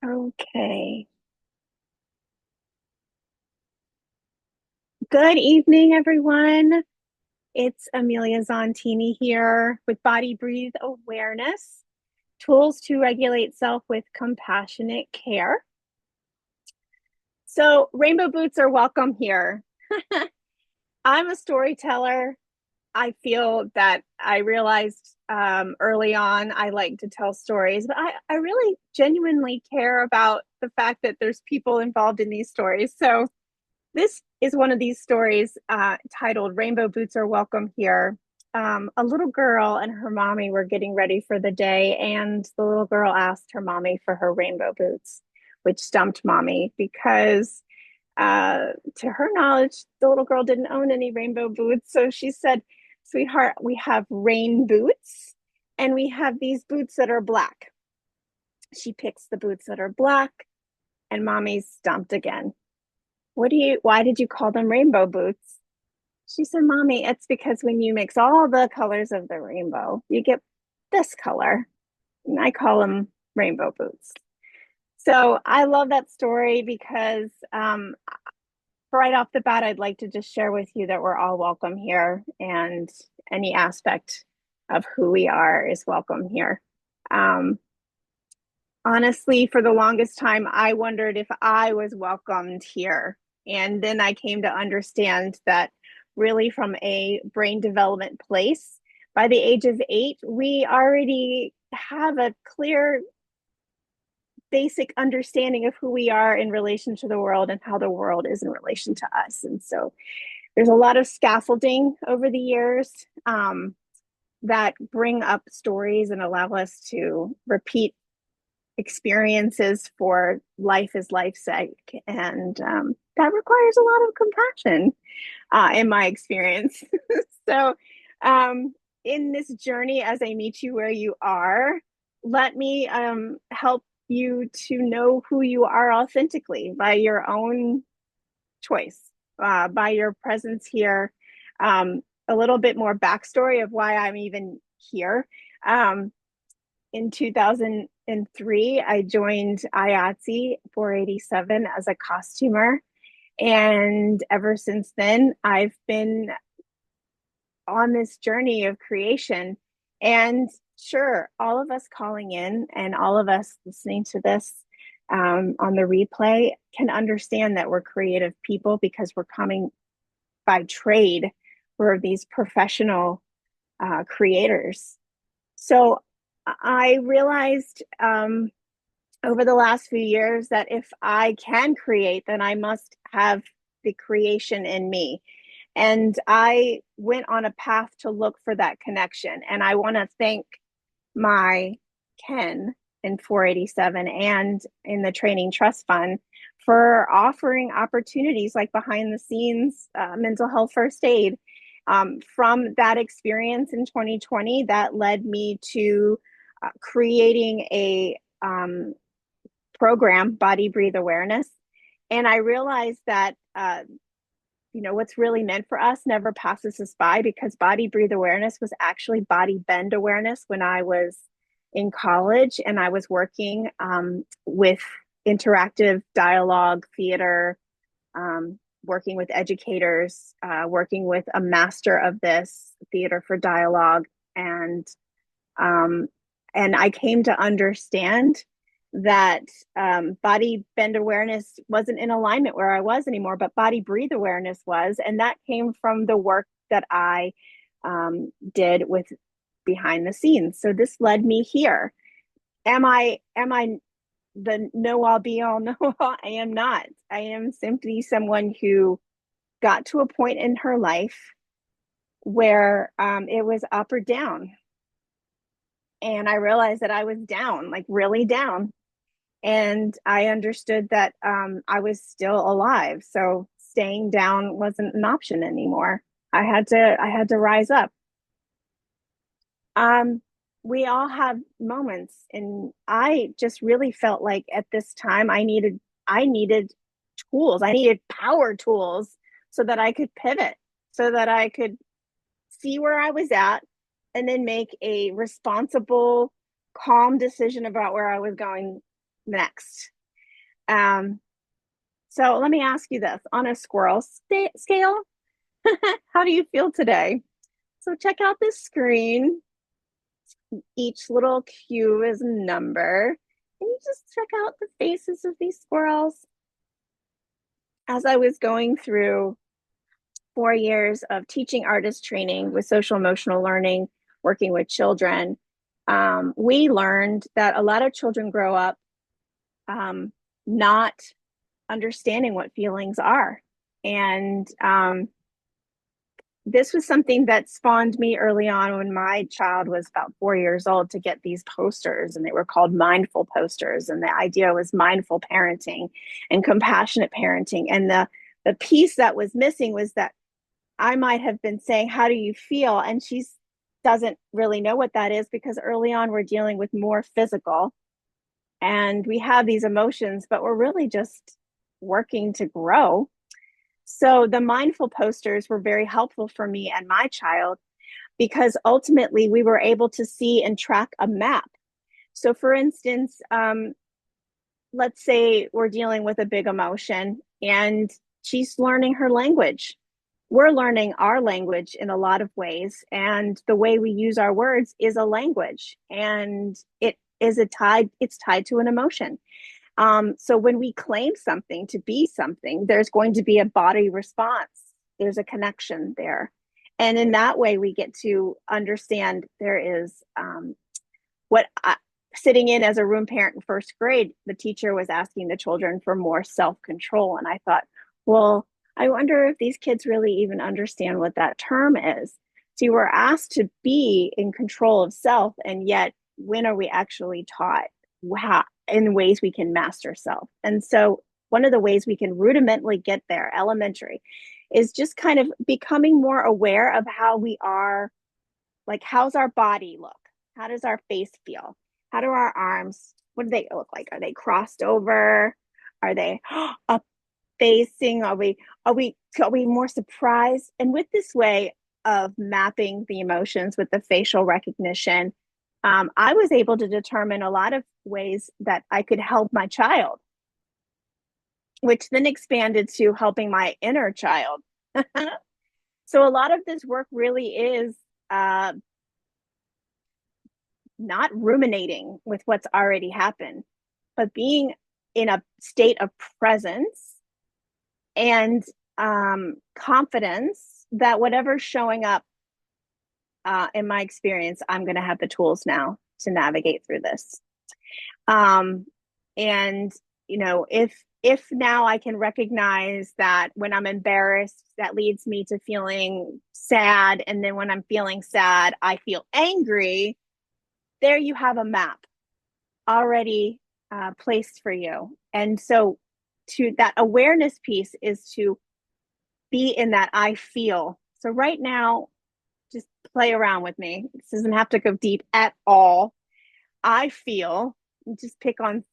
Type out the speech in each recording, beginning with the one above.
Okay. Good evening, everyone. It's Amelia Zontini here with Body Breathe Awareness, tools to regulate self with compassionate care. So, rainbow boots are welcome here. I'm a storyteller. I feel that I realized early on I like to tell stories, but I really genuinely care about the fact that there's people involved in these stories. So, this is one of these stories titled Rainbow Boots Are Welcome Here. A little girl and her mommy were getting ready for the day, and the little girl asked her mommy for her rainbow boots, which stumped mommy because, to her knowledge, the little girl didn't own any rainbow boots. So she said, "Sweetheart, we have rain boots, and we have these boots that are black." She picks the boots that are black, and mommy's stumped again. Why did you call them rainbow boots? She said, Mommy, it's because when you mix all the colors of the rainbow, you get this color. And I call them rainbow boots. So I love that story because right off the bat, I'd like to just share with you that we're all welcome here and any aspect of who we are is welcome here. Um, Honestly, for the longest time, I wondered if I was welcomed here. And then I came to understand that really from a brain development place, by the age of 8, we already have a clear basic understanding of who we are in relation to the world and how the world is in relation to us. And so there's a lot of scaffolding over the years that bring up stories and allow us to repeat experiences for life is life's sake. And that requires a lot of compassion in my experience. So, in this journey, as I meet you where you are, let me help you to know who you are authentically by your own choice, by your presence here. A little bit more backstory of why I'm even here. Um, in 2003, I joined IATSE 487 as a costumer. And ever since then, I've been on this journey of creation. And sure, all of us calling in and all of us listening to this on the replay can understand that we're creative people because we're coming by trade. We're these professional creators. So I realized over the last few years that if I can create, then I must have the creation in me. And I went on a path to look for that connection. And I want to thank my Ken in 487 and in the Training Trust Fund for offering opportunities like behind the scenes mental health first aid. From that experience in 2020, that led me to creating a program, Body Breathe Awareness. And I realized that what's really meant for us never passes us by because Body Breathe Awareness was actually Body Bend Awareness when I was in college and I was working with interactive dialogue theater, working with educators, working with a master of this theater for dialogue, and um, and I came to understand that body bend awareness wasn't in alignment where I was anymore, but body breathe awareness was. And that came from the work that I did with behind the scenes. So this led me here. Am I the know all be all know all? I am not. I am simply someone who got to a point in her life where it was up or down. And I realized that I was down, like really down. And I understood that I was still alive. So staying down wasn't an option anymore. I had to rise up. Um, we all have moments, and I just really felt like at this time I needed tools. I needed power tools so that I could pivot, so that I could see where I was at and then make a responsible, calm decision about where I was going next. Um, so let me ask you this, on a squirrel scale, how do you feel today? So check out this screen. Each little cube is a number. And you just check out the faces of these squirrels. As I was going through 4 years of teaching artist training with social emotional learning, working with children, we learned that a lot of children grow up not understanding what feelings are. And this was something that spawned me early on when my child was about 4 years old to get these posters, and they were called mindful posters. And the idea was mindful parenting and compassionate parenting. And the piece that was missing was that I might have been saying, "How do you feel?" And she doesn't really know what that is, because early on we're dealing with more physical and we have these emotions, but we're really just working to grow. So the mindful posters were very helpful for me and my child, because ultimately we were able to see and track a map. So, for instance, let's say we're dealing with a big emotion and she's learning her language. We're learning our language in a lot of ways, and the way we use our words is a language, and it's tied to an emotion. So when we claim something to be something, there's going to be a body response. There's a connection there. And in that way, we get to understand there is what I, sitting in as a room parent in first grade, the teacher was asking the children for more self control. And I thought, well, I wonder if these kids really even understand what that term is. So we're asked to be in control of self, and yet when are we actually taught how, in ways we can master self? And so one of the ways we can rudimentally get there, elementary, is just kind of becoming more aware of how we are. Like, how's our body look? How does our face feel? How do our arms, what do they look like? Are they crossed over? Are they up facing? Are we more surprised? And with this way of mapping the emotions with the facial recognition, I was able to determine a lot of ways that I could help my child, which then expanded to helping my inner child. So a lot of this work really is not ruminating with what's already happened, but being in a state of presence and confidence that whatever's showing up, in my experience, I'm going to have the tools now to navigate through this. Um, and if now I can recognize that when I'm embarrassed, that leads me to feeling sad, and then when I'm feeling sad, I feel angry. There you have a map already placed for you. And so, to that awareness piece is to be in that I feel. So right now, just play around with me. This doesn't have to go deep at all. I feel, just pick on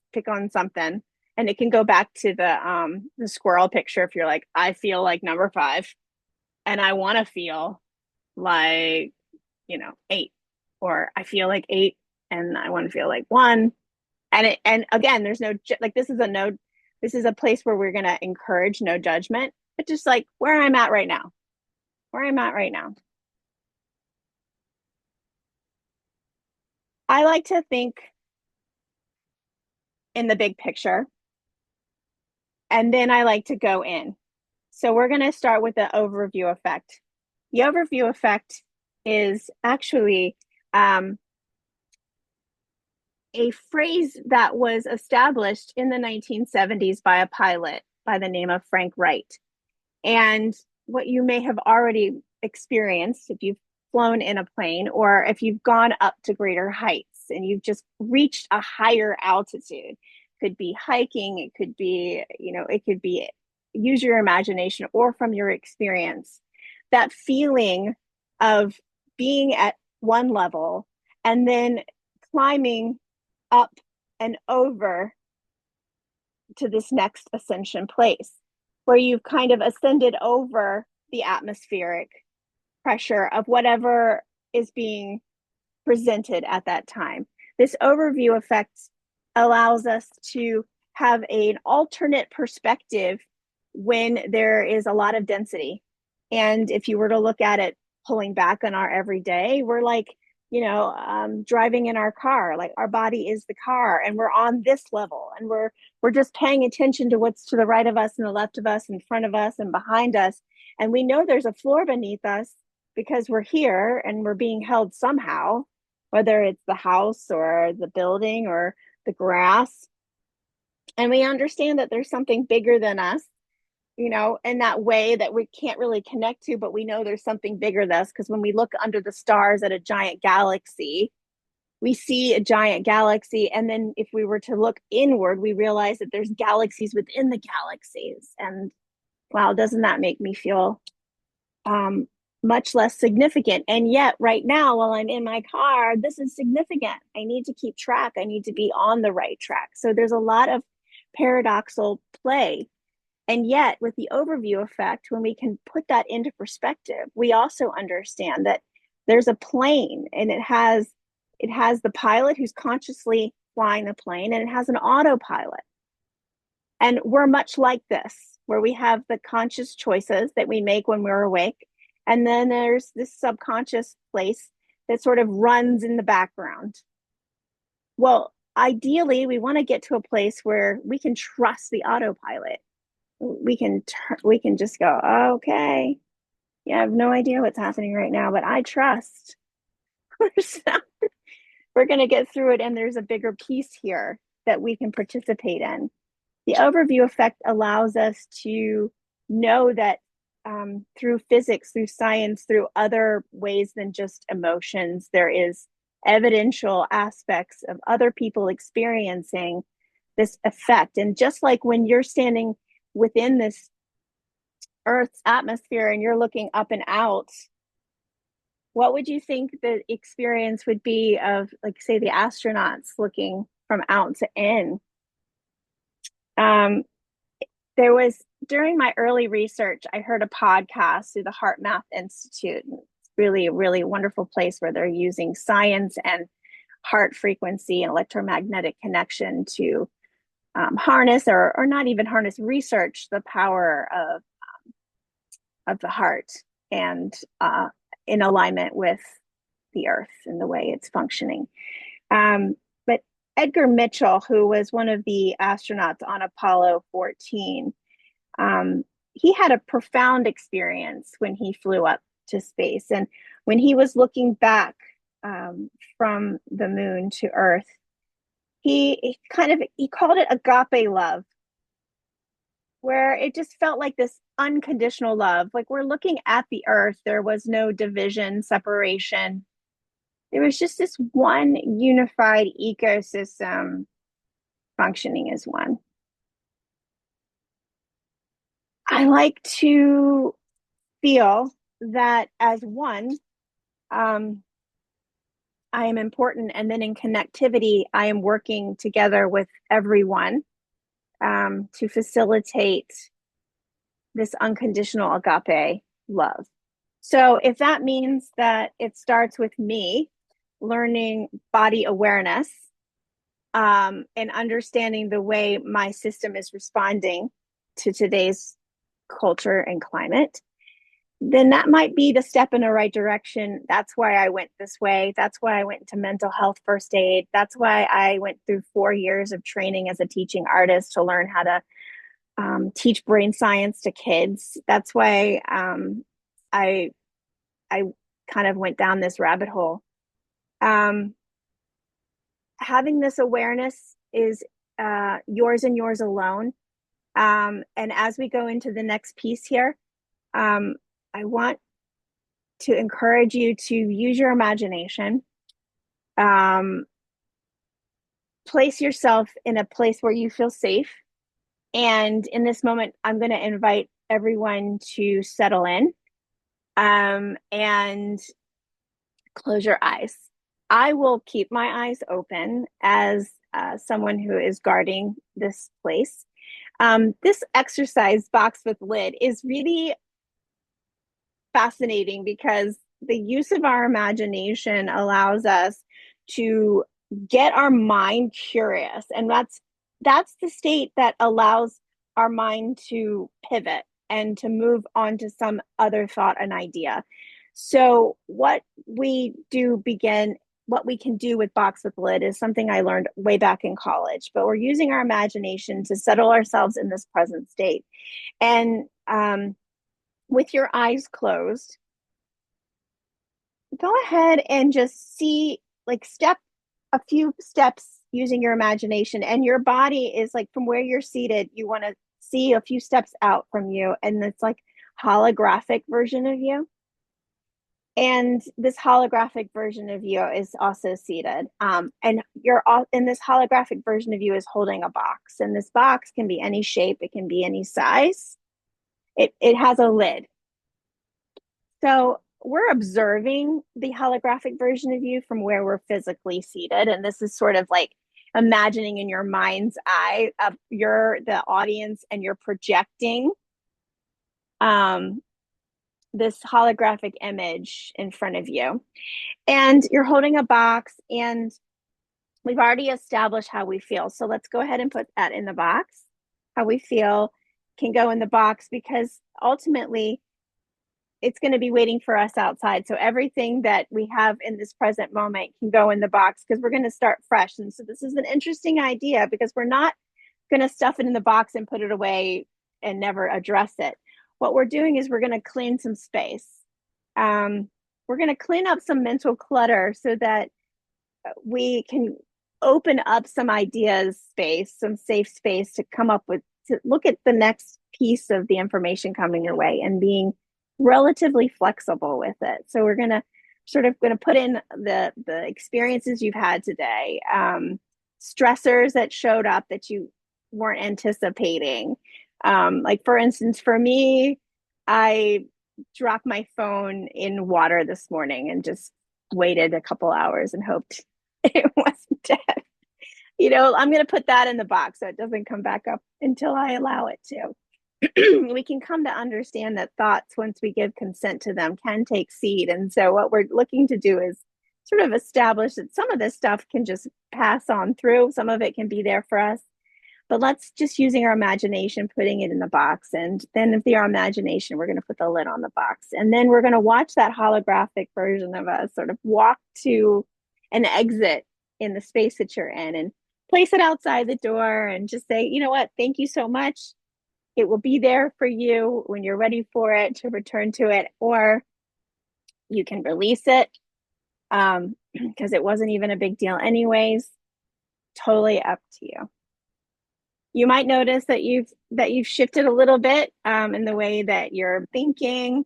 something, and it can go back to the squirrel picture. If you're like, I feel like number 5, and I want to feel like 8, or I feel like 8 and I want to feel like 1. And again, there's no, like, this is a place where we're going to encourage no judgment, but just like where I'm at right now, where I'm at right now. I like to think in the big picture, and then I like to go in. So we're going to start with the overview effect. The overview effect is actually a phrase that was established in the 1970s by a pilot by the name of Frank Wright. And what you may have already experienced if you've flown in a plane, or if you've gone up to greater heights and you've just reached a higher altitude, could be hiking, it could be, it could be, use your imagination or from your experience, that feeling of being at one level and then climbing up and over to this next ascension place, where you've kind of ascended over the atmospheric pressure of whatever is being presented at that time. This overview effect allows us to have an alternate perspective when there is a lot of density. And if you were to look at it pulling back on our everyday, we're like, driving in our car, like our body is the car and we're on this level and we're just paying attention to what's to the right of us and the left of us, in front of us and behind us. And we know there's a floor beneath us because we're here and we're being held somehow, whether it's the house or the building or the grass. And we understand that there's something bigger than us, in that way that we can't really connect to, but we know there's something bigger than us because when we look under the stars at a giant galaxy, we see a giant galaxy. And then if we were to look inward, we realize that there's galaxies within the galaxies. And wow, doesn't that make me feel much less significant? And yet, right now, while I'm in my car, this is significant. I need to keep track. I need to be on the right track. So there's a lot of paradoxical play. And yet, with the overview effect, when we can put that into perspective, we also understand that there's a plane and it has the pilot who's consciously flying the plane, and it has an autopilot. And we're much like this, where we have the conscious choices that we make when we're awake. And then there's this subconscious place that sort of runs in the background. Well, ideally, we want to get to a place where we can trust the autopilot. We can just go, oh, okay, yeah, I have no idea what's happening right now, but I trust. We're going to get through it, and there's a bigger piece here that we can participate in. The overview effect allows us to know that through physics, through science, through other ways than just emotions, there is evidential aspects of other people experiencing this effect. And just like when you're standing within this Earth's atmosphere and you're looking up and out, what would you think the experience would be of, like, say, the astronauts looking from out to in? There was, during my early research, I heard a podcast through the HeartMath Institute. It's really a really wonderful place where they're using science and heart frequency and electromagnetic connection to harness or not even harness, research the power of the heart and in alignment with the earth and the way it's functioning. But Edgar Mitchell, who was one of the astronauts on Apollo 14, he had a profound experience when he flew up to space. And when he was looking back from the moon to Earth, he called it agape love, where it just felt like this unconditional love. Like, we're looking at the earth, there was no division, separation. There was just this one unified ecosystem functioning as one. I like to feel that as one, I am important, and then in connectivity, I am working together with everyone to facilitate this unconditional agape love. So if that means that it starts with me learning body awareness and understanding the way my system is responding to today's culture and climate, then that might be the step in the right direction. That's why I went this way. That's why I went into mental health first aid. That's why I went through 4 years of training as a teaching artist to learn how to teach brain science to kids. That's why I kind of went down this rabbit hole. Having this awareness is yours and yours alone. And as we go into the next piece here, I want to encourage you to use your imagination. Place yourself in a place where you feel safe. And in this moment, I'm going to invite everyone to settle in and close your eyes. I will keep my eyes open as someone who is guarding this place. This exercise, box with lid, is really fascinating because the use of our imagination allows us to get our mind curious. And that's that's the state that allows our mind to pivot and to move on to some other thought and idea. So what we can do with Box with Lid is something I learned way back in college, but we're using our imagination to settle ourselves in this present state. And with your eyes closed, go ahead and just see, like, step a few steps using your imagination. And your body is like, from where you're seated, you want to see a few steps out from you. And it's like holographic version of you. And this holographic version of you is also seated. And you're all in this holographic version of you is holding a box. And this box can be any shape, it can be any size. It has a lid. So we're observing the holographic version of you from where we're physically seated. And this is sort of like imagining in your mind's eye of the audience, and you're projecting um, this holographic image in front of you. And you're holding a box, and we've already established how we feel. So let's go ahead and put that in the box. How we feel can go in the box, because ultimately it's going to be waiting for us outside. So everything that we have in this present moment can go in the box, because we're going to start fresh. And so this is an interesting idea, because we're not going to stuff it in the box and put it away and never address it. What we're doing is we're going to clean some space. We're going to clean up some mental clutter so that we can open up some ideas space, some safe space to come up with, to look at the next piece of the information coming your way, and being relatively flexible with it. So we're going to put in the experiences you've had today, stressors that showed up that you weren't anticipating. Like, for instance, for me, I dropped my phone in water this morning and just waited a couple hours and hoped it wasn't dead. I'm going to put that in the box so it doesn't come back up until I allow it to. We can come to understand that thoughts, once we give consent to them, can take seed. And so what we're looking to do is sort of establish that some of this stuff can just pass on through. Some of it can be there for us. But let's just, using our imagination, putting it in the box. And then if our imagination, we're going to put the lid on the box. And then we're going to watch that holographic version of us sort of walk to an exit in the space that you're in, and place it outside the door, and just say, you know what, thank you so much. It will be there for you when you're ready for it to return to it, or you can release it, because it wasn't even a big deal anyways. Totally up to you. You might notice that you've shifted a little bit in the way that you're thinking.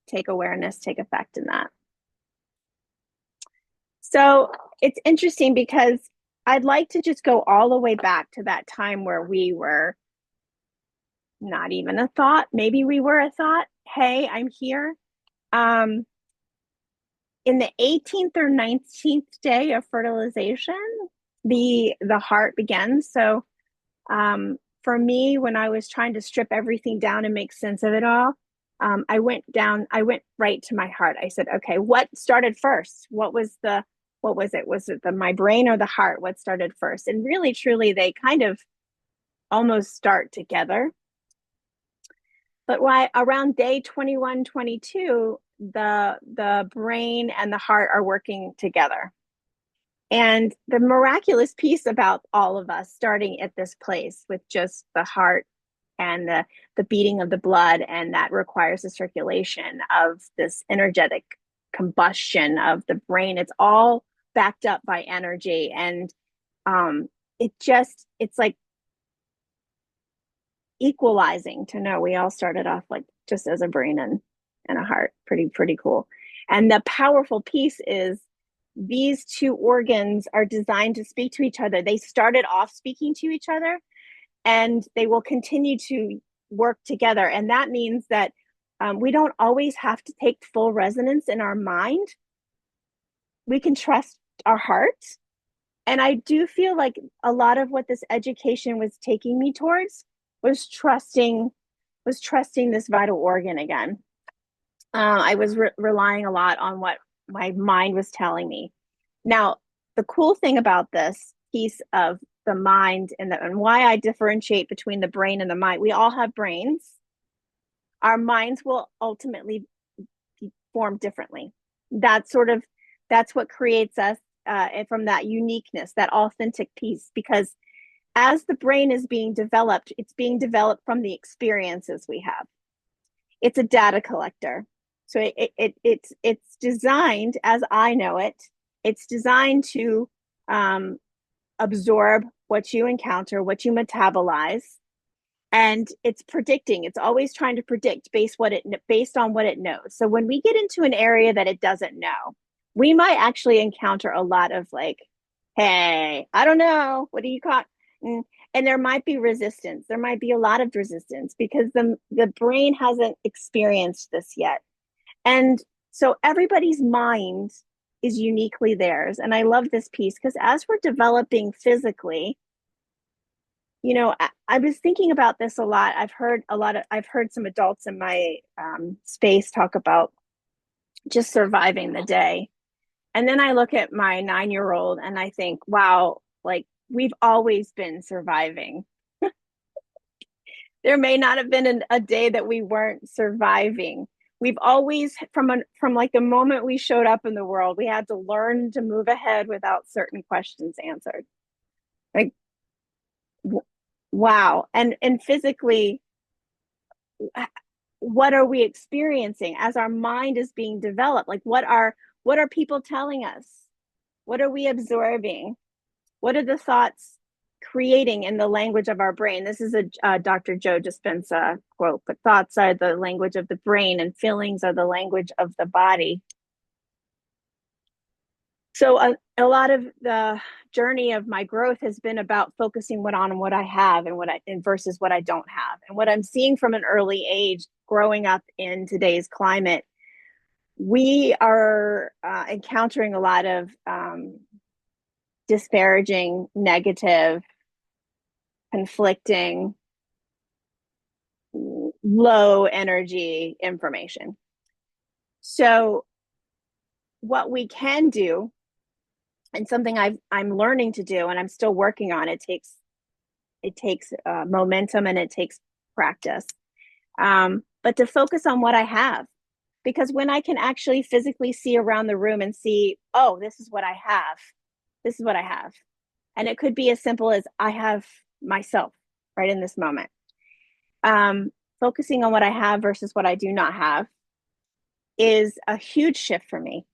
Take awareness, take effect in that. So it's interesting, because I'd like to just go all the way back to that time where we were not even a thought. Maybe we were a thought. Hey, I'm here. In the 18th or 19th day of fertilization, the heart begins. So for me, when I was trying to strip everything down and make sense of it all, I went right to my heart. I said, okay, what started first? What was it? Was it my brain or the heart? What started first? And really, truly, they kind of almost start together. But why around day 21, 22, the brain and the heart are working together. And the miraculous piece about all of us starting at this place with just the heart and the beating of the blood, and that requires the circulation of this energetic combustion of the brain. It's all backed up by energy. And it's like equalizing to know we all started off like just as a brain and a heart. Pretty cool. And the powerful piece is, these two organs are designed to speak to each other. They started off speaking to each other, and they will continue to work together. And that means that we don't always have to take full resonance in our mind. We can trust our heart. And I do feel like a lot of what this education was taking me towards was trusting this vital organ again. I was relying a lot on what my mind was telling me. Now, the cool thing about this piece of the mind and why I differentiate between the brain and the mind. We all have brains. Our minds will ultimately be formed differently. That's sort of that's what creates us from that uniqueness, that authentic piece. Because as the brain is being developed, it's being developed from the experiences we have. It's a data collector. So it's designed, as I know it, it's designed to absorb what you encounter, what you metabolize, and it's predicting. It's always trying to predict based on what it knows. So when we get into an area that it doesn't know, we might actually encounter a lot of like, "Hey, I don't know. What do you call?" And there might be resistance. There might be a lot of resistance because the brain hasn't experienced this yet. And so everybody's mind is uniquely theirs. And I love this piece because as we're developing physically, I was thinking about this a lot. I've heard some adults in my space talk about just surviving the day. And then I look at my 9-year-old and I think, wow, like we've always been surviving. There may not have been a day that we weren't surviving. We've always, from like the moment we showed up in the world, we had to learn to move ahead without certain questions answered. Like, wow. And physically, what are we experiencing as our mind is being developed? Like, what are people telling us? What are we absorbing? What are the thoughts creating in the language of our brain? This is a Dr. Joe Dispenza quote, but thoughts are the language of the brain and feelings are the language of the body. So a lot of the journey of my growth has been about focusing on what I have and versus what I don't have. And what I'm seeing from an early age, growing up in today's climate, we are encountering a lot of disparaging, negative, conflicting, low energy information. So what we can do, and something I'm learning to do, and I'm still working on, it takes momentum and it takes practice. But to focus on what I have, because when I can actually physically see around the room and see, oh, this is what I have. This is what I have. And it could be as simple as I have myself right in this moment. Focusing on what I have versus what I do not have is a huge shift for me.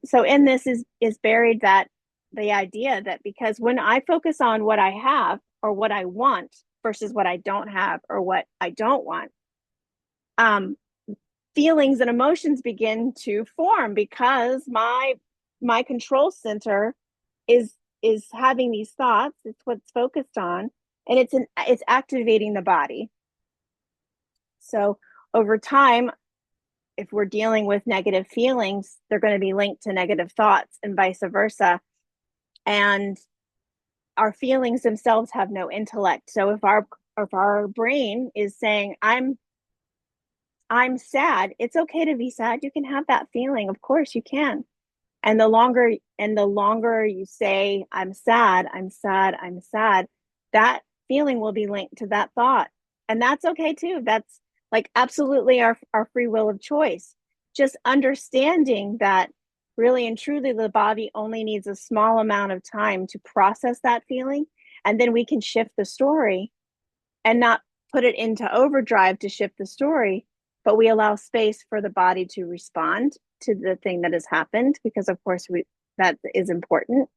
So in this is buried that the idea that because when I focus on what I have or what I want versus what I don't have or what I don't want, feelings and emotions begin to form because my control center is having these thoughts. It's what's focused on, and it's activating the body. So over time, if we're dealing with negative feelings, they're going to be linked to negative thoughts and vice versa. And our feelings themselves have no intellect. So if our brain is saying, I'm sad, it's okay to be sad. You can have that feeling. Of course you can. And the longer you say, I'm sad, I'm sad, I'm sad, that feeling will be linked to that thought. And that's okay too. That's like absolutely our free will of choice. Just understanding that really and truly the body only needs a small amount of time to process that feeling. And then we can shift the story and not put it into overdrive to shift the story, but we allow space for the body to respond to the thing that has happened, because of course that is important.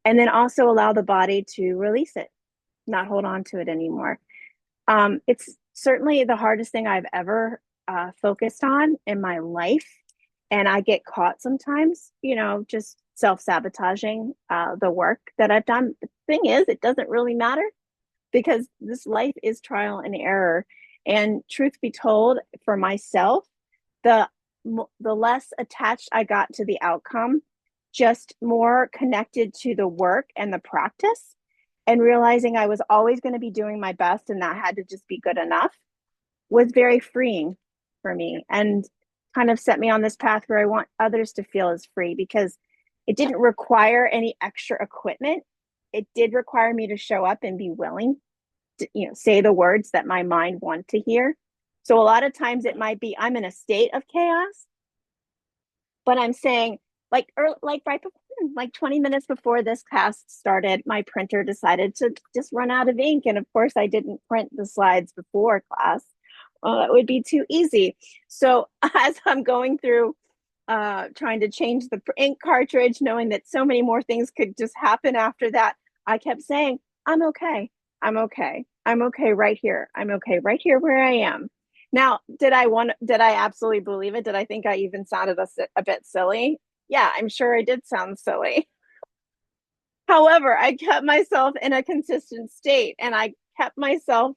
And then also allow the body to release it, not hold on to it anymore. It's certainly the hardest thing I've ever focused on in my life. And I get caught sometimes, just self-sabotaging the work that I've done. The thing is, it doesn't really matter because this life is trial and error. And truth be told, for myself, the less attached I got to the outcome, just more connected to the work and the practice, and realizing I was always going to be doing my best and that had to just be good enough, was very freeing for me and kind of set me on this path where I want others to feel as free, because it didn't require any extra equipment. it did require me to show up and be willing to, say the words that my mind want to hear. So a lot of times it might be I'm in a state of chaos, but I'm saying like right before, like 20 minutes before this class started, my printer decided to just run out of ink. And of course, I didn't print the slides before class. It would be too easy. So as I'm going through trying to change the ink cartridge, knowing that so many more things could just happen after that, I kept saying, I'm okay. I'm okay. I'm okay right here. I'm okay right here where I am. Now, did I absolutely believe it? Did I think I even sounded a bit silly? Yeah, I'm sure I did sound silly. However, I kept myself in a consistent state and I kept myself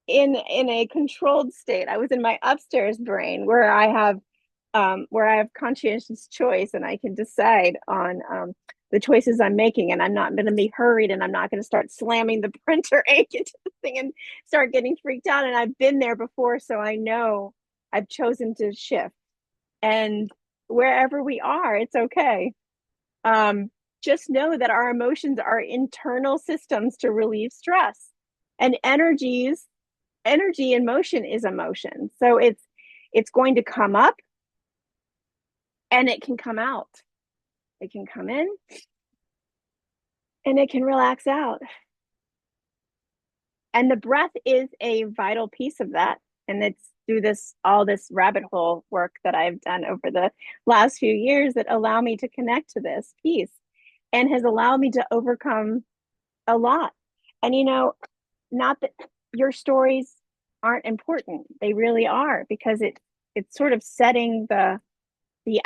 in a controlled state. I was in my upstairs brain where I have conscientious choice and I can decide on the choices I'm making, and I'm not going to be hurried, and I'm not going to start slamming the printer ink into the thing and start getting freaked out. And I've been there before, so I know I've chosen to shift. And wherever we are, it's okay. Um, just know that our emotions are internal systems to relieve stress, and energy in motion is emotion. So it's going to come up and it can come out. It can come in and it can relax out. And the breath is a vital piece of that. And it's through all this rabbit hole work that I've done over the last few years that allow me to connect to this piece and has allowed me to overcome a lot. And not that your stories aren't important. They really are, because it's sort of setting the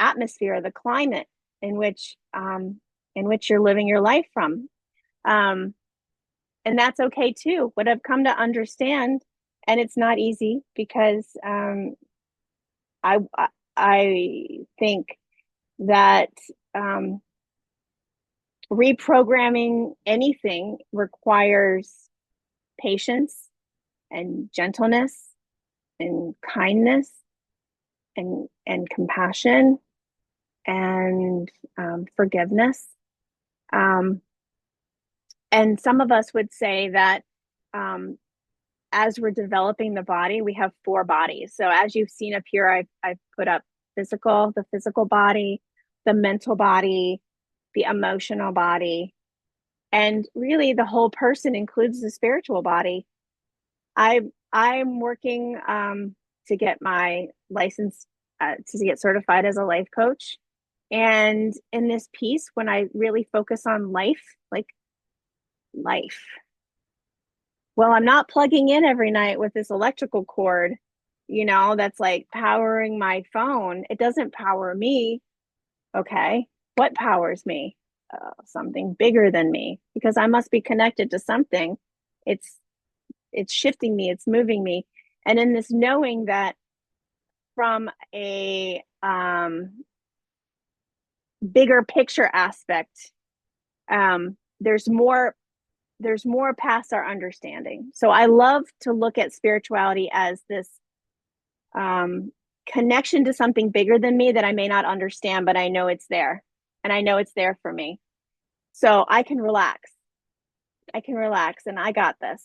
atmosphere, the climate in which you're living your life from. Um, and that's okay too. What I've come to understand, and it's not easy because I I think that reprogramming anything requires patience and gentleness and kindness and compassion and forgiveness. Um, and some of us would say that as we're developing the body, we have 4 bodies. So as you've seen up here, I've put up the physical body, the mental body, the emotional body, and really the whole person includes the spiritual body. I'm working to get my license to get certified as a life coach. And in this piece, when I really focus on life, like life, well, I'm not plugging in every night with this electrical cord, that's like powering my phone. It doesn't power me. Okay. What powers me? Something bigger than me, because I must be connected to something. It's it's shifting me, it's moving me. And in this knowing that from a bigger picture aspect, there's more past our understanding. So I love to look at spirituality as this connection to something bigger than me that I may not understand, but I know it's there, and I know it's there for me. So I can relax. And I got this.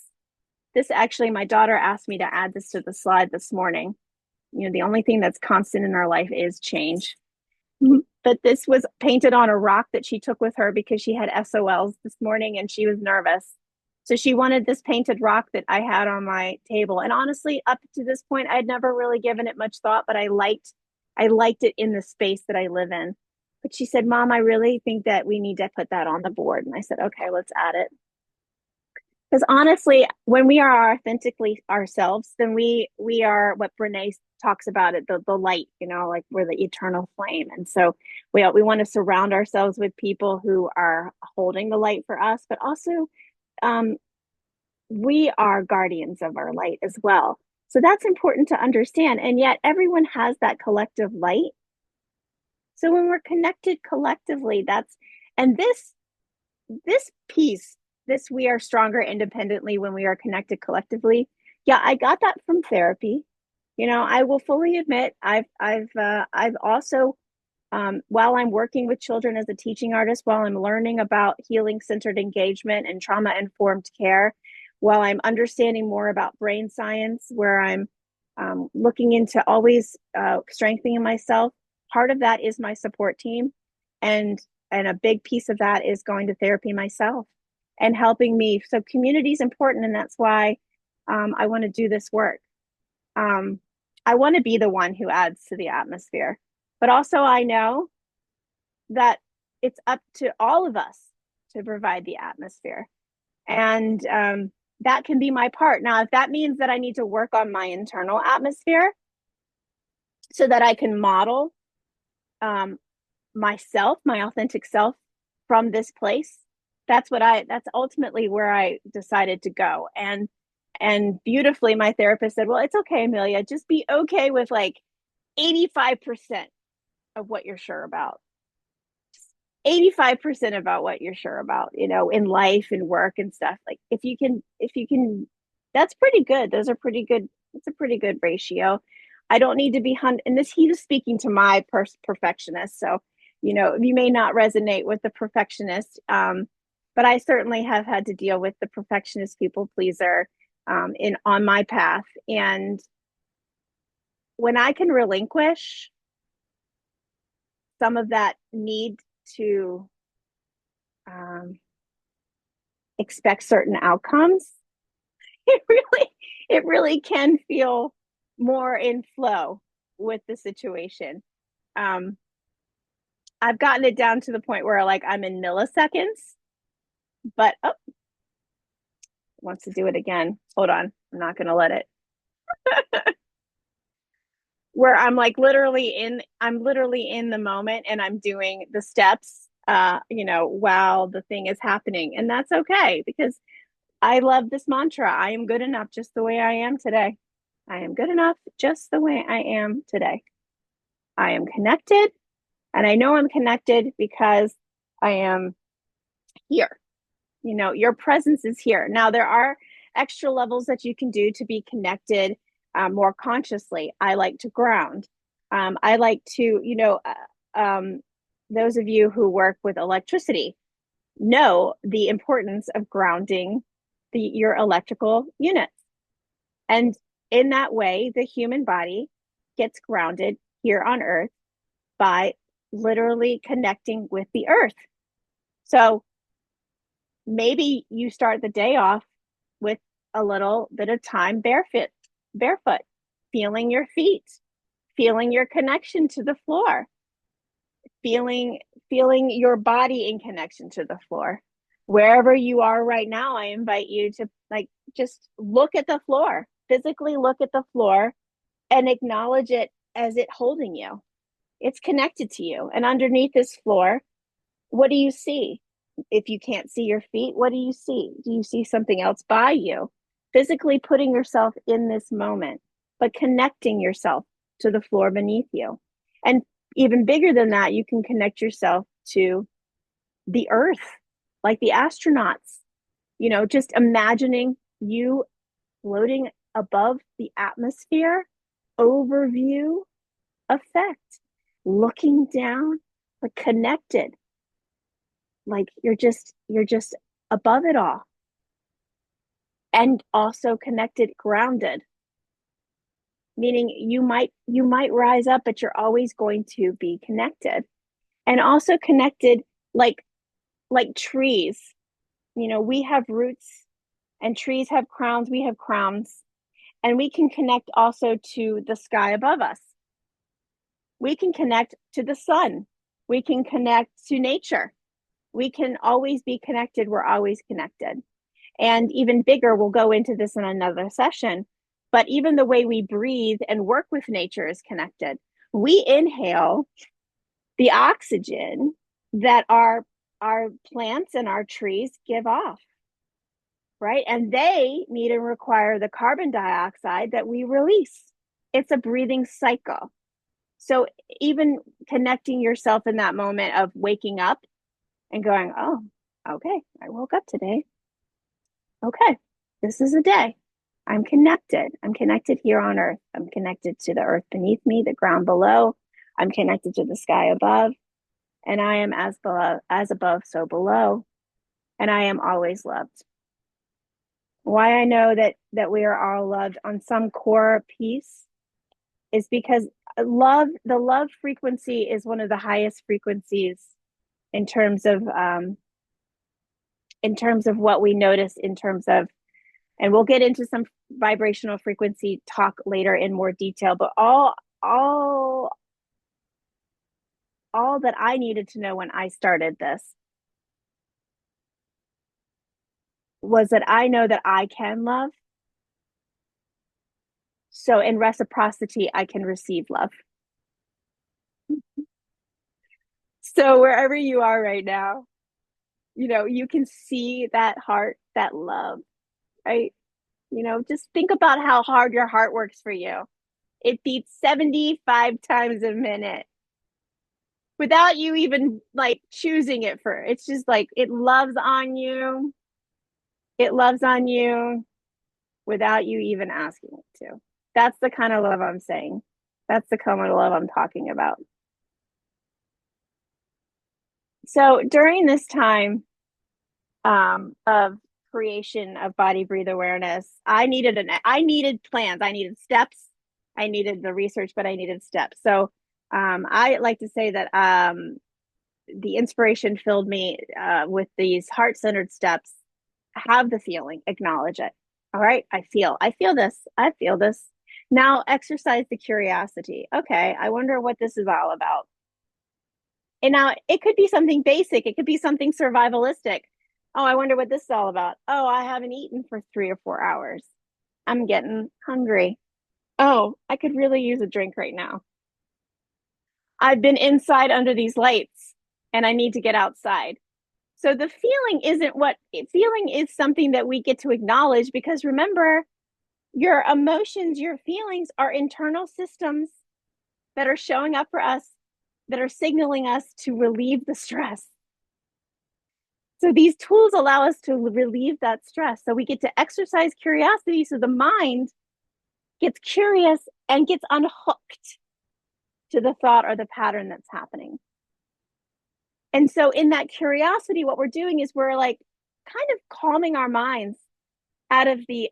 This actually, my daughter asked me to add this to the slide this morning. The only thing that's constant in our life is change. But this was painted on a rock that she took with her because she had SOLs this morning and she was nervous. So she wanted this painted rock that I had on my table. And honestly, up to this point, I'd never really given it much thought, but I liked it in the space that I live in. But she said, Mom, I really think that we need to put that on the board. And I said, okay, let's add it. Because honestly, when we are authentically ourselves, then we are what Brene talks about it, the light, like we're the eternal flame. And so we want to surround ourselves with people who are holding the light for us, but also we are guardians of our light as well. So that's important to understand. And yet everyone has that collective light. So when we're connected collectively, and this piece, this we are stronger independently when we are connected collectively. Yeah, I got that from therapy. I will fully admit I've also while I'm working with children as a teaching artist, while I'm learning about healing centered engagement and trauma informed care, while I'm understanding more about brain science, where I'm looking into always strengthening myself. Part of that is my support team, and a big piece of that is going to therapy myself and helping me. So community is important, and that's why I want to do this work. I want to be the one who adds to the atmosphere, but also I know that it's up to all of us to provide the atmosphere, and that can be my part. Now, if that means that I need to work on my internal atmosphere so that I can model myself, my authentic self from this place, that's ultimately where I decided to go. And beautifully, my therapist said, well, it's okay, Amelia, just be okay with like 85% of what you're sure about. 85% about what you're sure about, in life and work and stuff. Like if you can, that's pretty good. Those are pretty good. It's a pretty good ratio. I don't need to be and this, he was speaking to my perfectionist. So, you may not resonate with the perfectionist, but I certainly have had to deal with the perfectionist people pleaser on my path. And when I can relinquish some of that need to expect certain outcomes, it really can feel more in flow with the situation. I've gotten it down to the point where like I'm in milliseconds, but wants to do it again. Hold on, I'm not going to let it. Where I'm literally in the moment, and I'm doing the steps, while the thing is happening, and that's okay because I love this mantra. I am good enough just the way I am today. I am good enough just the way I am today. I am connected, and I know I'm connected because I am here. Your presence is here. Now, there are extra levels that you can do to be connected more consciously. I like to ground. I like to, those of you who work with electricity know the importance of grounding your electrical units. And in that way, the human body gets grounded here on Earth by literally connecting with the earth. So maybe you start the day off with a little bit of time barefoot, feeling your feet, feeling your connection to the floor, feeling your body in connection to the floor. Wherever you are right now, I invite you to just look at the floor, physically look at the floor and acknowledge it as it holding you. It's connected to you. And underneath this floor, what do you see? If you can't see your feet, what do you see? Do you see something else by you? Physically putting yourself in this moment, but connecting yourself to the floor beneath you. And even bigger than that, you can connect yourself to the earth, like the astronauts, just imagining you floating above the atmosphere, overview effect, looking down, but connected. Like you're just above it all, and also connected, grounded, meaning you might rise up, but you're always going to be connected. And also connected like trees. We have roots and trees have crowns. We have crowns, and we can connect also to the sky above us. We can connect to the sun. We can connect to nature. We can always be connected. We're always connected. And even bigger, we'll go into this in another session, but even the way we breathe and work with nature is connected. We inhale the oxygen that our plants and our trees give off, right? And they need and require the carbon dioxide that we release. It's a breathing cycle. So even connecting yourself in that moment of waking up and going, oh, okay, I woke up today. Okay, this is a day. I'm connected. I'm connected here on Earth. I'm connected to the earth beneath me, the ground below. I'm connected to the sky above, and I am as above, so below, and I am always loved. Why I know that we are all loved on some core piece is because the love frequency is one of the highest frequencies in terms of what we notice in terms of, and we'll get into some vibrational frequency talk later in more detail, but all all that I needed to know when I started this was that I know that I can love. So in reciprocity, I can receive love. So wherever you are right now, you can see that heart, that love, right? Just think about how hard your heart works for you. It beats 75 times a minute without you even like choosing it for. It's just like it loves on you. It loves on you without you even asking it to. That's the kind of love I'm saying. That's the kind of love I'm talking about. So during this time of creation of body breathe awareness, I needed plans, I needed steps, I needed the research, but I needed steps. So I like to say that the inspiration filled me with these heart-centered steps. Have the feeling, acknowledge it. All right, I feel this, I feel this. Now exercise the curiosity. Okay, I wonder what this is all about. And now it could be something basic, it could be something survivalistic. Oh, I wonder what this is all about. Oh, I haven't eaten for 3 or 4 hours. I'm getting hungry. Oh, I could really use a drink right now. I've been inside under these lights and I need to get outside. So the feeling is something that we get to acknowledge, because remember, your emotions, your feelings are internal systems that are showing up for us, that are signaling us to relieve the stress. So these tools allow us to relieve that stress. So we get to exercise curiosity so the mind gets curious and gets unhooked to the thought or the pattern that's happening. And so in that curiosity, what we're doing is we're like kind of calming our minds out of the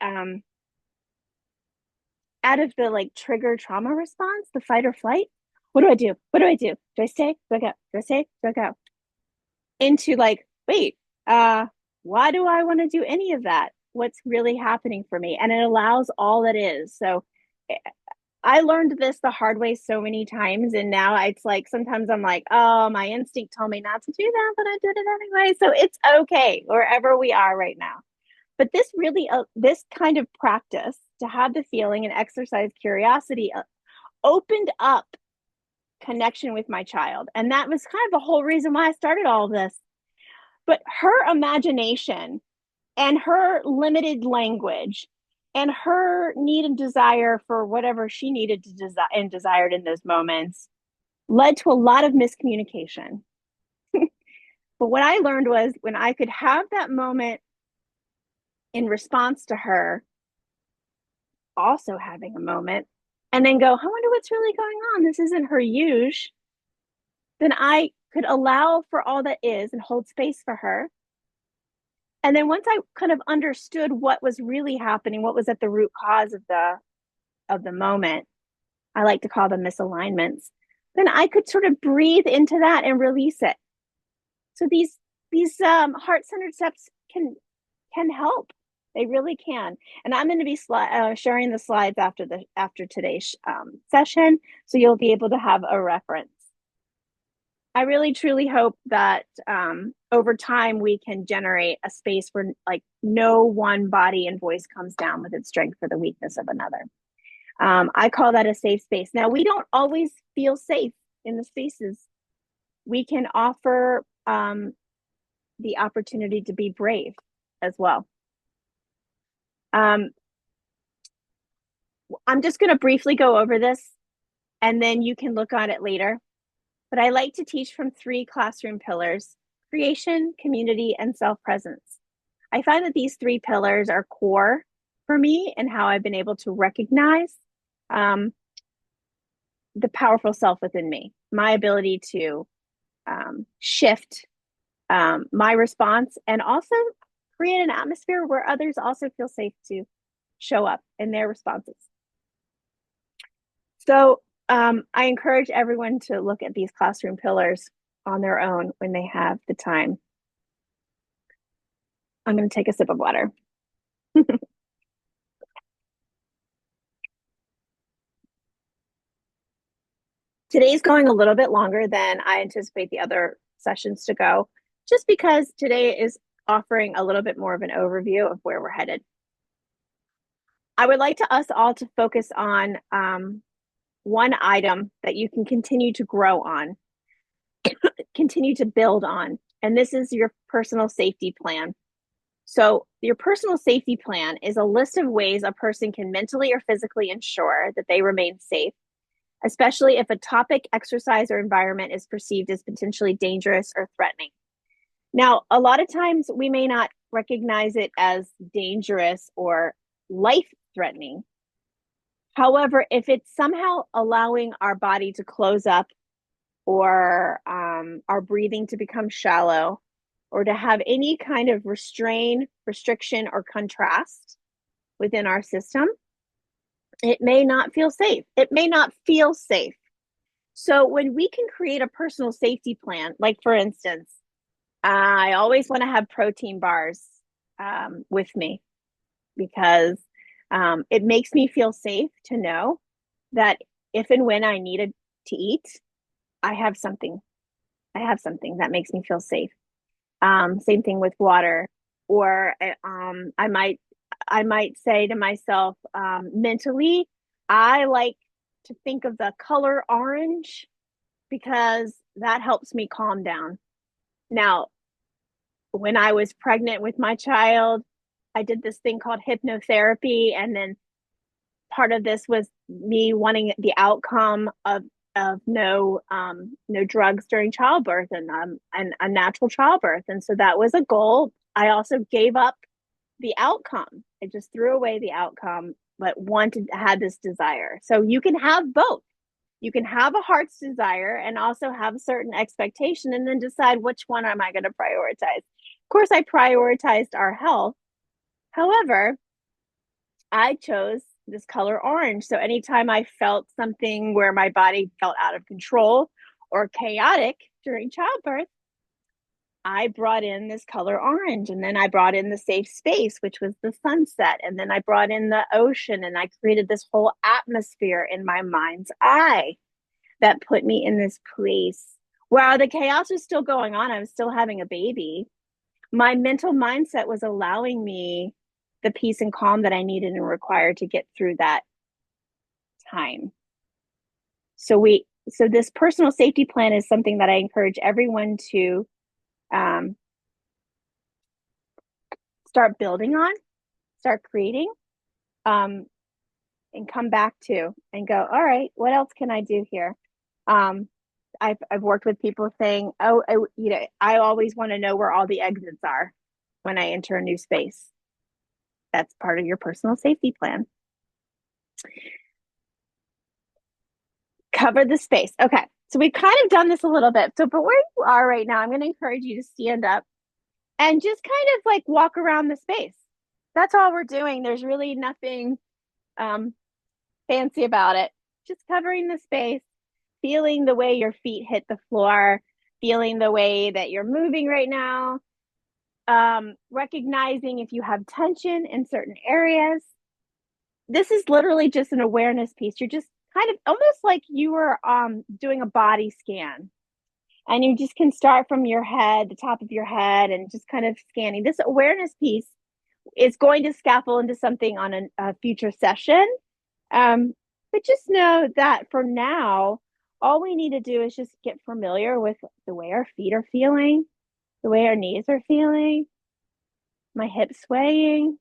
like trigger trauma response, the fight or flight. What do I do? What do I do? Do I stay? Do I go? Do I stay? Do I go? Into like, wait, why do I want to do any of that? What's really happening for me? And it allows all that is. So I learned this the hard way so many times. And now it's like, sometimes I'm like, oh, my instinct told me not to do that, but I did it anyway. So it's okay wherever we are right now. But this kind of practice to have the feeling and exercise curiosity opened up connection with my child. And that was kind of the whole reason why I started all of this. But her imagination and her limited language and her need and desire for whatever she needed to desire and desired in those moments led to a lot of miscommunication. But what I learned was when I could have that moment in response to her also having a moment and then go, I wonder what's really going on. This isn't her use. Then I could allow for all that is and hold space for her. And then once I kind of understood what was really happening, what was at the root cause of the moment, I like to call them misalignments, then I could sort of breathe into that and release it. So these heart-centered steps can help. They really can. And I'm going to be sharing the slides after today's session, so you'll be able to have a reference. I really truly hope that over time we can generate a space where like no one body and voice comes down with its strength for the weakness of another. I call that a safe space. Now, we don't always feel safe in the spaces. We can offer the opportunity to be brave as well. I'm just going to briefly go over this, and then you can look on it later. But I like to teach from 3 classroom pillars: creation, community, and self-presence. I find that these 3 pillars are core for me and how I've been able to recognize the powerful self within me, my ability to shift my response and also create an atmosphere where others also feel safe to show up in their responses. So I encourage everyone to look at these classroom pillars on their own when they have the time. I'm going to take a sip of water. Today's going a little bit longer than I anticipate the other sessions to go, just because today is offering a little bit more of an overview of where we're headed. I would like to us all to focus on one item that you can continue to grow on, continue to build on, and this is your personal safety plan. So, your personal safety plan is a list of ways a person can mentally or physically ensure that they remain safe, especially if a topic, exercise, or environment is perceived as potentially dangerous or threatening. Now, a lot of times we may not recognize it as dangerous or life threatening. However, if it's somehow allowing our body to close up or our breathing to become shallow or to have any kind of restriction, or contrast within our system, it may not feel safe. It may not feel safe. So when we can create a personal safety plan, like for instance, I always want to have protein bars with me because it makes me feel safe to know that if and when I needed to eat, I have something. I have something that makes me feel safe. Same thing with water, or I might say to myself mentally, I like to think of the color orange because that helps me calm down. Now, when I was pregnant with my child, I did this thing called hypnotherapy, and then part of this was me wanting the outcome of no drugs during childbirth and a natural childbirth, and so that was a goal. I also gave up the outcome. I just threw away the outcome, but had this desire. So you can have both. You can have a heart's desire and also have a certain expectation, and then decide which one am I going to prioritize. Of course, I prioritized our health. However, I chose this color orange. So anytime I felt something where my body felt out of control or chaotic during childbirth, I brought in this color orange. And then I brought in the safe space, which was the sunset. And then I brought in the ocean, and I created this whole atmosphere in my mind's eye that put me in this place. While the chaos was still going on, I was still having a baby. My mental mindset was allowing me the peace and calm that I needed and required to get through that time. So this personal safety plan is something that I encourage everyone to start building on, start creating, and come back to and go, all right, what else can I do here? I've worked with people saying, oh, I always want to know where all the exits are when I enter a new space. That's part of your personal safety plan. Cover the space. Okay, so we've kind of done this a little bit. So, but where you are right now, I'm going to encourage you to stand up and just kind of like walk around the space. That's all we're doing. There's really nothing fancy about it. Just covering the space, feeling the way your feet hit the floor, feeling the way that you're moving right now, recognizing if you have tension in certain areas. This is literally just an awareness piece. You're just kind of almost like you were doing a body scan. And you just can start from your head, the top of your head, and just kind of scanning. This awareness piece is going to scaffold into something on a future session. But just know that for now, all we need to do is just get familiar with the way our feet are feeling, the way our knees are feeling, my hips swaying,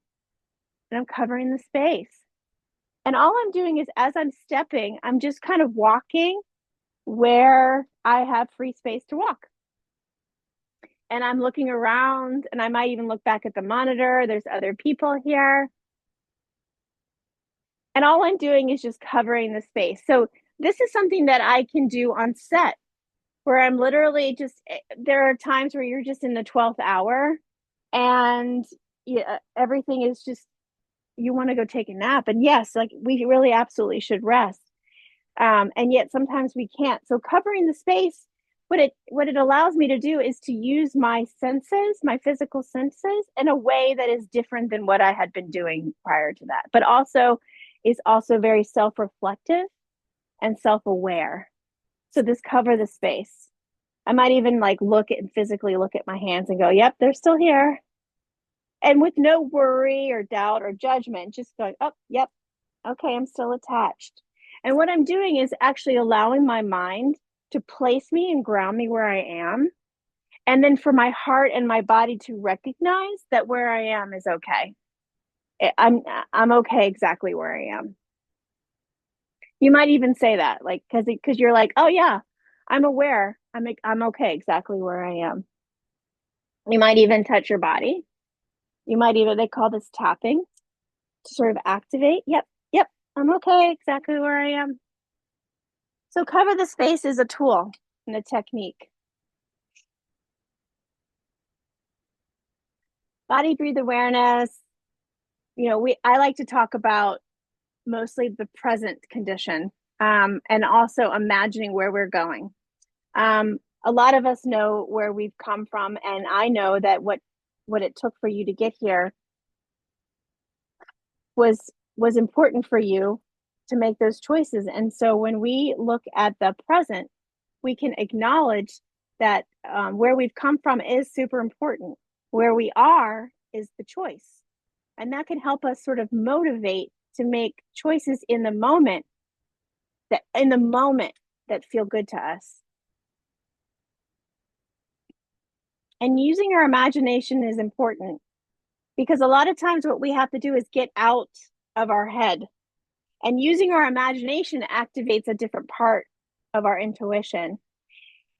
and I'm covering the space. And all I'm doing is as I'm stepping, I'm just kind of walking where I have free space to walk. And I'm looking around, and I might even look back at the monitor. There's other people here. And all I'm doing is just covering the space. So this is something that I can do on set where I'm literally just, there are times where you're just in the 12th hour and yeah, everything is just, you want to go take a nap. And yes, like we really absolutely should rest. And yet sometimes we can't. So covering the space, what it allows me to do is to use my senses, my physical senses, in a way that is different than what I had been doing prior to that, but also is also very self-reflective and self-aware. So this cover the space. I might even like look at and physically look at my hands and go, yep, they're still here. And with no worry or doubt or judgment, just going, oh, yep, okay, I'm still attached. And what I'm doing is actually allowing my mind to place me and ground me where I am. And then for my heart and my body to recognize that where I am is okay. I'm okay exactly where I am. You might even say that, like, because you're like, oh yeah, I'm aware. I'm okay exactly where I am. You might even touch your body. You might even, they call this tapping to sort of activate. Yep, yep, I'm okay exactly where I am. So cover the space is a tool and a technique. Body breathe awareness. I like to talk about mostly the present condition, and also imagining where we're going. A lot of us know where we've come from, and I know that what it took for you to get here was important for you to make those choices. And so when we look at the present, we can acknowledge that where we've come from is super important. Where we are is the choice. And that can help us sort of motivate to make choices in the moment that feel good to us. And using our imagination is important because a lot of times what we have to do is get out of our head. And using our imagination activates a different part of our intuition,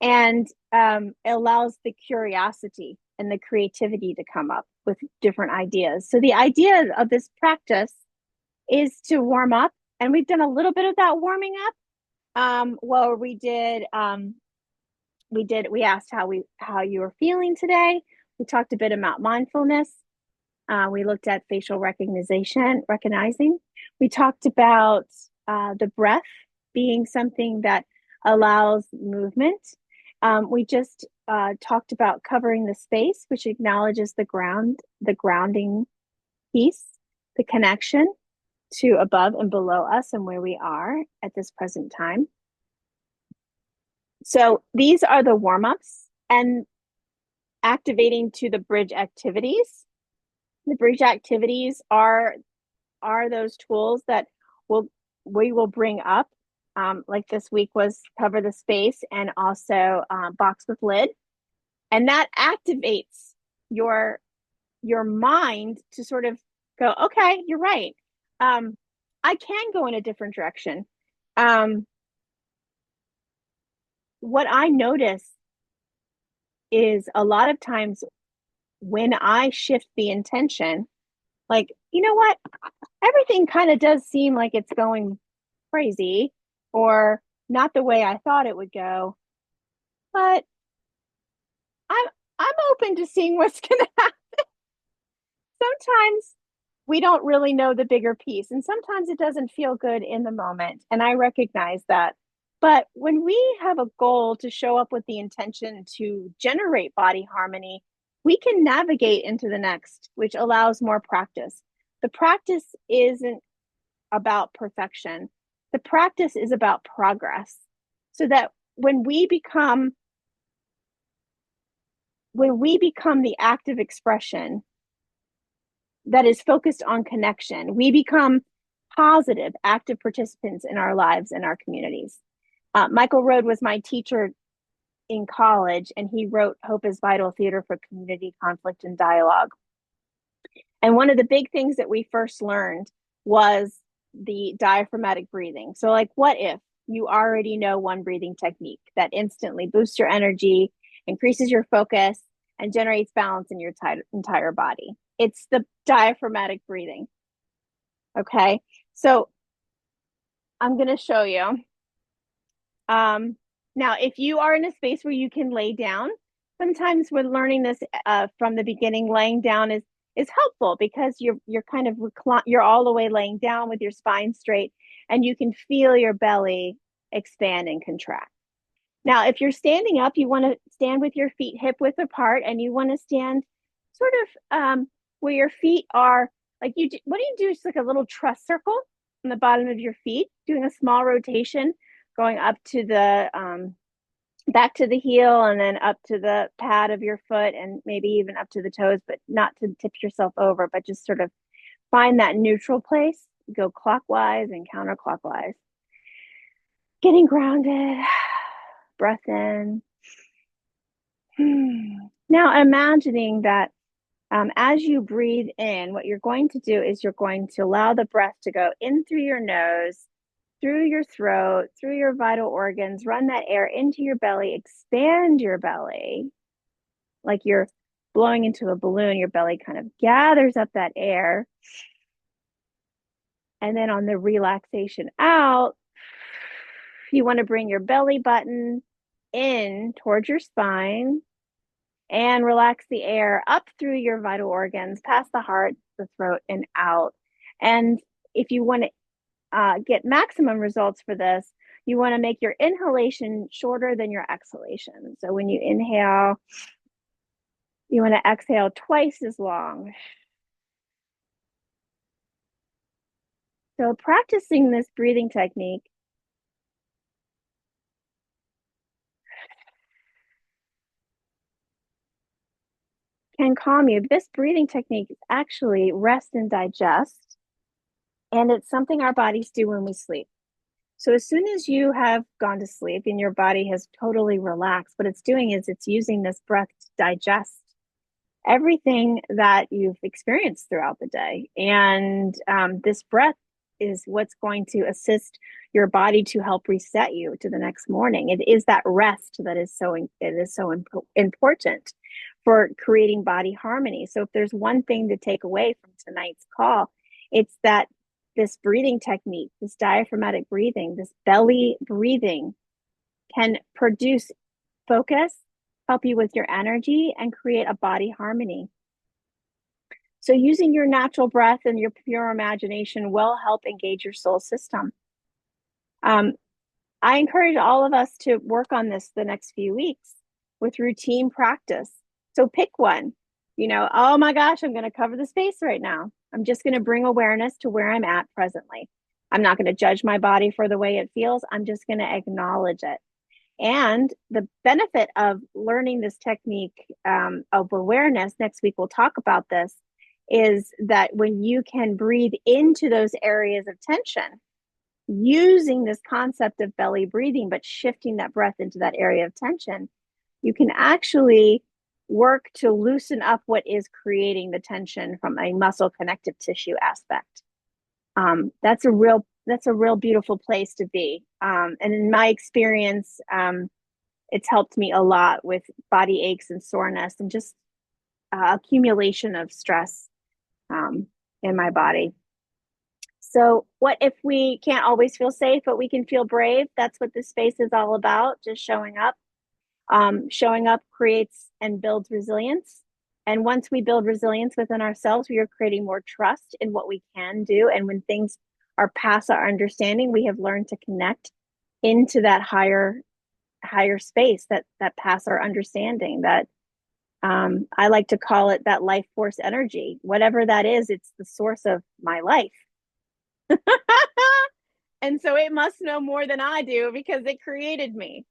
and it allows the curiosity and the creativity to come up with different ideas. So the idea of this practice is to warm up, and we've done a little bit of that warming up. Well, we asked how you were feeling today. We talked a bit about mindfulness. We looked at facial recognizing. We talked about the breath being something that allows movement. We just talked about covering the space, which acknowledges the grounding piece, the connection to above and below us and where we are at this present time. So these are the warm-ups and activating to the bridge activities. The bridge activities are those tools that we will bring up. Like this week was cover the space and also box with lid, and that activates your mind to sort of go, okay, you're right. I can go in a different direction. What I notice is a lot of times when I shift the intention, like, you know what? Everything kind of does seem like it's going crazy or not the way I thought it would go, but I'm I'm open to seeing what's going to happen. Sometimes we don't really know the bigger piece, and sometimes it doesn't feel good in the moment, and I recognize that. But when we have a goal to show up with the intention to generate body harmony, we can navigate into the next, which allows more practice. The practice isn't about perfection. The practice is about progress. So that when we become the active expression that is focused on connection, we become positive, active participants in our lives and our communities. Michael Road was my teacher in college, and he wrote Hope is Vital: Theater for Community, Conflict, and Dialogue. And one of the big things that we first learned was the diaphragmatic breathing. So, like, what if you already know one breathing technique that instantly boosts your energy, increases your focus, and generates balance in your entire body? It's the diaphragmatic breathing. Okay. So, I'm going to show you. Um, Now, if you are in a space where you can lay down, sometimes we're learning this from the beginning. Laying down is helpful because you're kind of you're all the way laying down with your spine straight, and you can feel your belly expand and contract. Now, if you're standing up, you want to stand with your feet hip width apart, and you want to stand sort of where your feet are. Like you, what do you do? It's like a little truss circle on the bottom of your feet, doing a small rotation, going up to the back to the heel, and then up to the pad of your foot, and maybe even up to the toes, but not to tip yourself over, but just sort of find that neutral place. Go clockwise and counterclockwise, getting grounded. Breath in. Now, imagining that as you breathe in, what you're going to do is you're going to allow the breath to go in through your nose, through your throat, through your vital organs, run that air into your belly, expand your belly like you're blowing into a balloon. Your belly kind of gathers up that air. And then on the relaxation out, you want to bring your belly button in towards your spine and relax the air up through your vital organs, past the heart, the throat, and out. And if you want to get maximum results for this, you want to make your inhalation shorter than your exhalation. So when you inhale, you want to exhale twice as long. So practicing this breathing technique can calm you. This breathing technique is actually rest and digest, and it's something our bodies do when we sleep. So as soon as you have gone to sleep and your body has totally relaxed, what it's doing is it's using this breath to digest everything that you've experienced throughout the day. And this breath is what's going to assist your body to help reset you to the next morning. It is that rest that is so important for creating body harmony. So if there's one thing to take away from tonight's call, it's that this breathing technique, this diaphragmatic breathing, this belly breathing can produce focus, help you with your energy, and create a body harmony. So using your natural breath and your pure imagination will help engage your soul system. I encourage all of us to work on this the next few weeks with routine practice. So pick one. Oh my gosh, I'm going to cover the space right now. I'm just going to bring awareness to where I'm at presently. I'm not going to judge my body for the way it feels. I'm just going to acknowledge it. And the benefit of learning this technique of awareness, next week we'll talk about this, is that when you can breathe into those areas of tension, using this concept of belly breathing, but shifting that breath into that area of tension, you can actually work to loosen up what is creating the tension from a muscle connective tissue aspect. That's a real beautiful place to be. And in my experience, it's helped me a lot with body aches and soreness and just accumulation of stress in my body. So what if we can't always feel safe, but we can feel brave? That's what this space is all about, just showing up. Showing up creates and builds resilience. And once we build resilience within ourselves, we are creating more trust in what we can do. And when things are past our understanding, we have learned to connect into that higher space that pass our understanding. That I like to call it that life force energy. Whatever that is, it's the source of my life. And so it must know more than I do because it created me.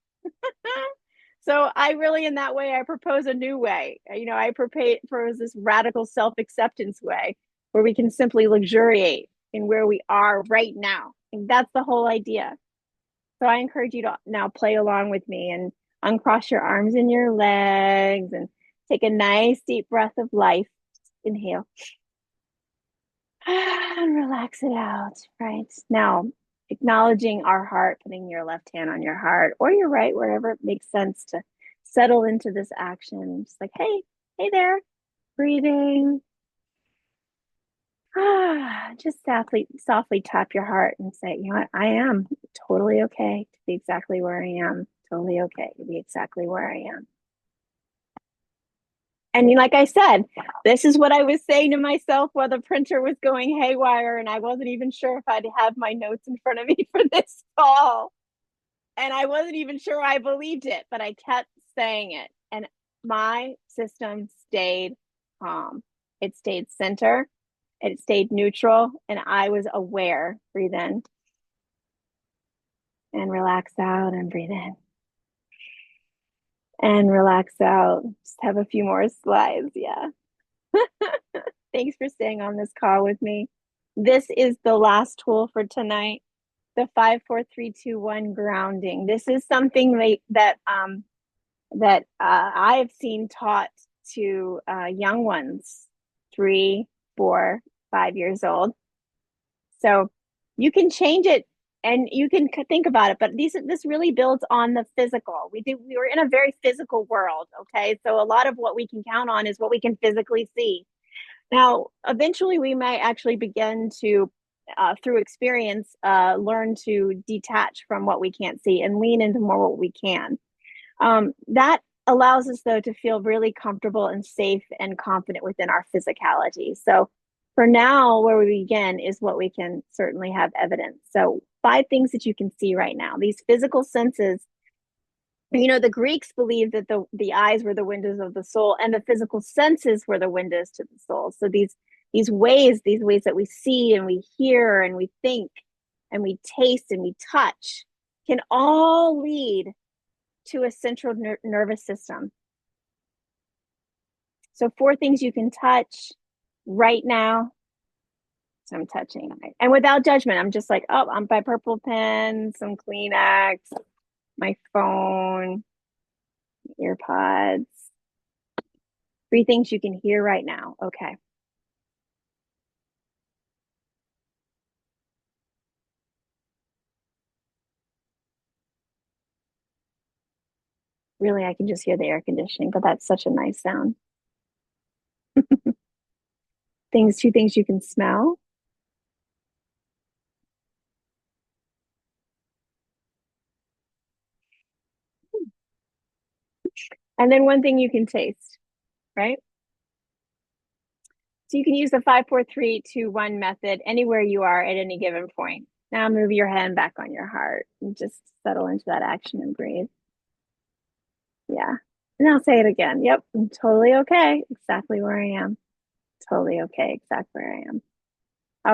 So I really, in that way, I propose a new way. I propose this radical self-acceptance way where we can simply luxuriate in where we are right now. And that's the whole idea. So I encourage you to now play along with me and uncross your arms and your legs and take a nice deep breath of life. Just inhale and relax it out. Right now, acknowledging our heart, putting your left hand on your heart or your right, wherever it makes sense to settle into this action. Just like, hey there, breathing. Just softly tap your heart and say, you know what, I am totally okay to be exactly where I am. Totally okay to be exactly where I am. And like I said, this is what I was saying to myself while the printer was going haywire, and I wasn't even sure if I'd have my notes in front of me for this call. And I wasn't even sure I believed it, but I kept saying it. And my system stayed calm. It stayed center, it stayed neutral, and I was aware. Breathe in and relax out, and breathe in and relax out. Just have a few more slides. Yeah. Thanks for staying on this call with me. This is the last tool for tonight, the 5, 4, 3, 2, 1 grounding. This is something that I've seen taught to young ones, 3, 4, 5 years old. So you can change it and you can think about it, but this really builds on the physical. We were in a very physical world, okay? So a lot of what we can count on is what we can physically see. Now, eventually, we might actually begin to, through experience, learn to detach from what we can't see and lean into more what we can. That allows us, though, to feel really comfortable and safe and confident within our physicality. So, for now, where we begin is what we can certainly have evidence. So, 5 things that you can see right now. These physical senses, the Greeks believed that the eyes were the windows of the soul and the physical senses were the windows to the soul. So these ways that we see and we hear and we think and we taste and we touch can all lead to a central nervous system. So 4 things you can touch right now. So I'm touching, and without judgment, I'm just like, oh, I'm by purple pen, some Kleenex, my phone, earpods. 3 things you can hear right now. Okay. Really, I can just hear the air conditioning, but that's such a nice sound. 2 things you can smell. And then 1 thing you can taste, right? So you can use the 5, 4, 3, 2, 1 method anywhere you are at any given point. Now move your hand back on your heart and just settle into that action and breathe. Yeah. And I'll say it again. Yep, I'm totally okay. Exactly where I am. Totally okay. Exactly where I am.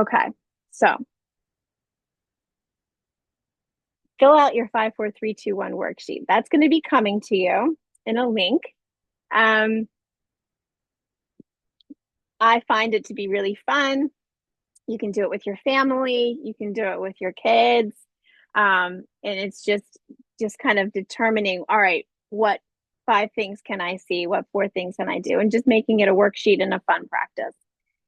Okay. So fill out your 5, 4, 3, 2, 1 worksheet. That's going to be coming to you in a link. Um, I find it to be really fun. You can do it with your family. You can do it with your kids. And it's just kind of determining, all right, what 5 things can I see? What 4 things can I do? And just making it a worksheet and a fun practice.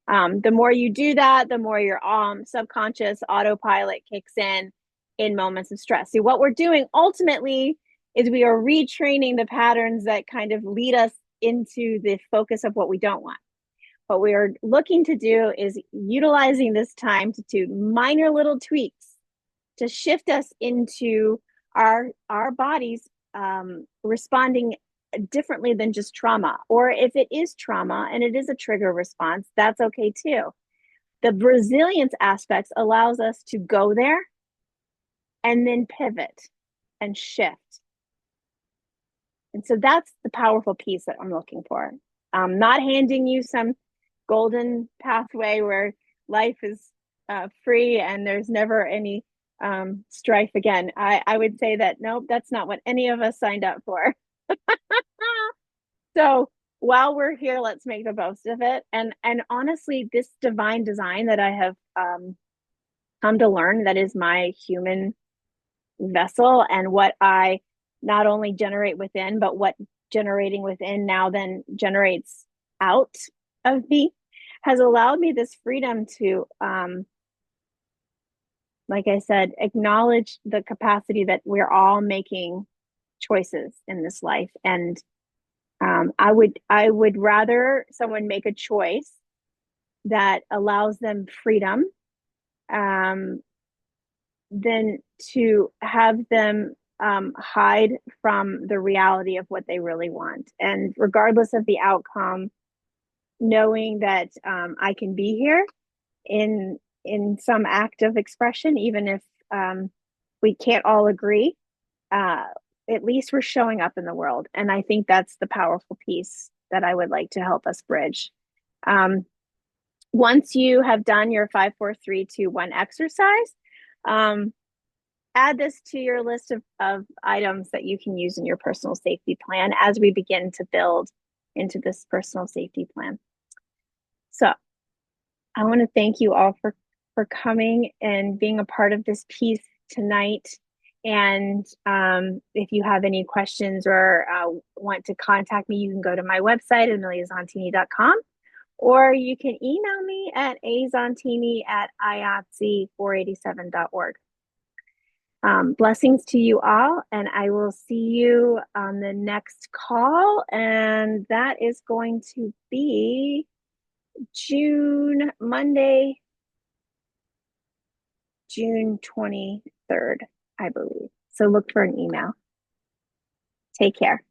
The more you do that, the more your subconscious autopilot kicks in moments of stress. See, what we're doing ultimately is we are retraining the patterns that kind of lead us into the focus of what we don't want. What we are looking to do is utilizing this time to do minor little tweaks to shift us into our bodies responding differently than just trauma. Or if it is trauma and it is a trigger response, that's okay too. The resilience aspects allows us to go there and then pivot and shift. And so that's the powerful piece that I'm looking for. Not handing you some golden pathway where life is free and there's never any strife again. I would say that nope, that's not what any of us signed up for. So while we're here, let's make the most of it. And honestly, this divine design that I have come to learn, that is my human vessel, and what I not only generate within, but what generating within now then generates out of me, has allowed me this freedom to like I said, acknowledge the capacity that we're all making choices in this life. And I would rather someone make a choice that allows them freedom, um, than to have them hide from the reality of what they really want. And regardless of the outcome, knowing that I can be here in some act of expression, even if we can't all agree, uh, at least we're showing up in the world. And I think that's the powerful piece that I would like to help us bridge. Um, Once you have done your 5, 4, 3, 2, 1 exercise, um, add this to your list of items that you can use in your personal safety plan as we begin to build into this personal safety plan. So I want to thank you all for coming and being a part of this piece tonight. And if you have any questions or want to contact me, you can go to my website, ameliazontini.com, or you can email me at azontini@iatsi487.org. Blessings to you all, and I will see you on the next call. And that is going to be Monday, June 23rd, I believe. So look for an email. Take care.